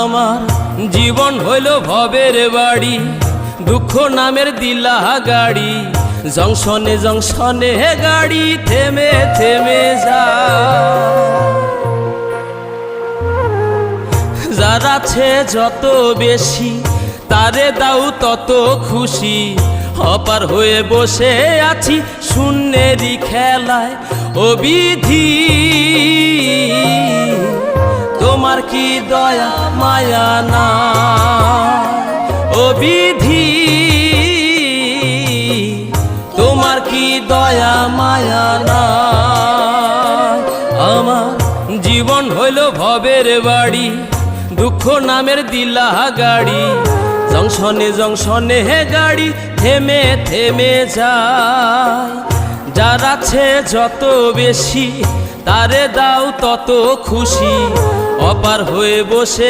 আমার জীবন হইল ভবের বাড়ি, দুঃখ নামের দিলা গাড়ি, জংশনে জংশনে গাড়ি থেমে থেমে যায়। যার আছে যত বেশি তারে দাও তত খুশি, অপার হয়ে বসে আছি শূন্যেরই খেলায়। ও বিধি তোমার কি দয়া মায়া না, ও বিধি তোমার কি দয়া মায়া না। আমার জীবন হইল ভবের বাড়ি, দুঃখ নামের দিলা গাড়ি, জংশনে জংশনে গাড়ি থেমে থেমে যায়। যার আছে যত বেশি তারে দাও তত খুশি, অপার হয়ে বসে